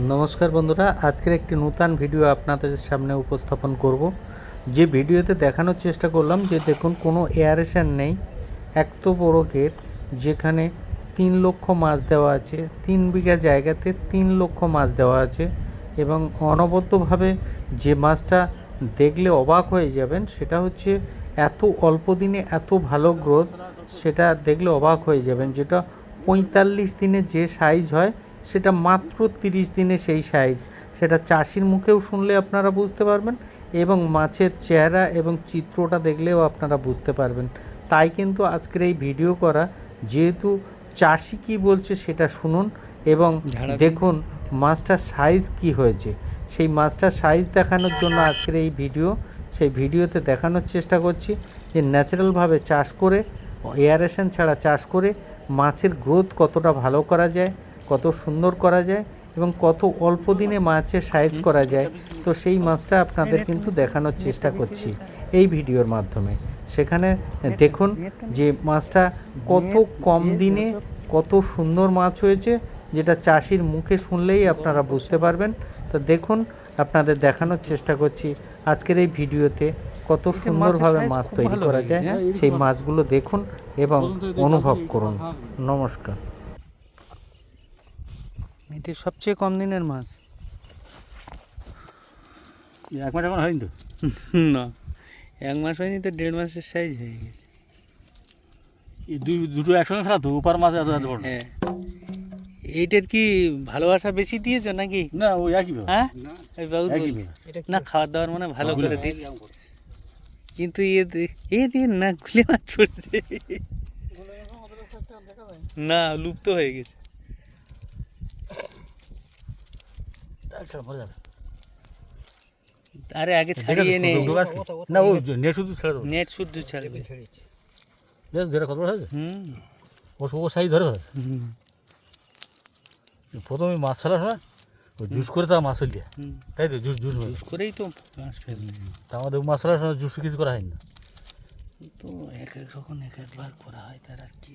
নমস্কার বন্ধুরা, আজকের একটি নতুন ভিডিও আপনাদের সামনে উপস্থাপন করব। যে ভিডিওতে দেখানোর চেষ্টা করলাম যে দেখুন কোনো এয়ারেশন নেই, এত বড় গেট যেখানে 3 লক্ষ মাছ দেওয়া আছে, 3 বিঘা জায়গাতে 3 লক্ষ মাছ দেওয়া আছে এবং অনবদ্যভাবে যে মাছটা দেখলে অবাক হয়ে যাবেন সেটা হচ্ছে এত অল্প দিনে এত ভালো গ্রোথ, সেটা দেখলে অবাক হয়ে যাবেন। যেটা 45 দিনে যে সাইজ হয় সেটা মাত্র 30 দিনে সেই সাইজ। সেটা চাষির মুখেও শুনলে আপনারা বুঝতে পারবেন এবং মাছের চেহারা এবং চিত্রটা দেখলেও আপনারা বুঝতে পারবেন। তাই কিন্তু আজকের এই ভিডিও করা, যেহেতু চাষি কী বলছে সেটা শুনুন এবং দেখুন মাছটার সাইজ কি হয়েছে। সেই মাছটার সাইজ দেখানোর জন্য আজকের এই ভিডিও। সেই ভিডিওতে দেখানোর চেষ্টা করছি যে ন্যাচারালভাবে চাষ করে, এয়ারেশন ছাড়া চাষ করে মাছের গ্রোথ কতটা ভালো করা যায়, কত সুন্দর করা যায় এবং কত অল্প দিনে মাছের সাইজ করা যায়। তো সেই মাছটা আপনাদের কিন্তু দেখানোর চেষ্টা করছি এই ভিডিওর মাধ্যমে। সেখানে দেখুন যে মাছটা কত কম দিনে কত সুন্দর মাছ হয়েছে, যেটা চাষির মুখে শুনলেই আপনারা বুঝতে পারবেন। তো দেখুন, আপনাদের দেখানোর চেষ্টা করছি আজকের এই ভিডিওতে কত সুন্দরভাবে মাছ তৈরি করা যায়। সেই মাছগুলো দেখুন এবং অনুভব করুন। নমস্কার। এটি সবচেয়ে কম দিনের মাছ। 1 মাস এখন হয়নি তো? না, 1 মাস হয়নি তো 1.5 মাসের সাইজ হয়ে গেছে। এই দুটো একসঙ্গে ফেলা তো, ওপার মাছ এত বড়। হ্যাঁ, এইটার কি ভালোবাসা বেশি দিয়েছো নাকি? না, ওই একই ব্যাপার। হ্যাঁ, না, খাবার দাবার মানে ভালো করে দিচ্ছি, কিন্তু এ দিয়ে না গুলে মাছ পড়ছে, না লুপ্ত হয়ে গেছে। আরে আগে ছাড়িয়ে নে। না, ও নেট শুধু ছেড়ে দেবো। নেট শুদ্ধ ছাড়বে। যেটা কত বড় হয়েছে, ও সাইজ ধরে ফেলেছে। প্রথমে মাছ ছাড়ার সময় ওই জুস করে তার মাছ ফেলতে, তাই তো? জুস করেই তো মাছ ফেলবে। তা আমাদের মাছ ছাড়ার সময় জুস কিছু করা হয় না। তো এক এক রকম এক একবার করা হয়, তার আর কি।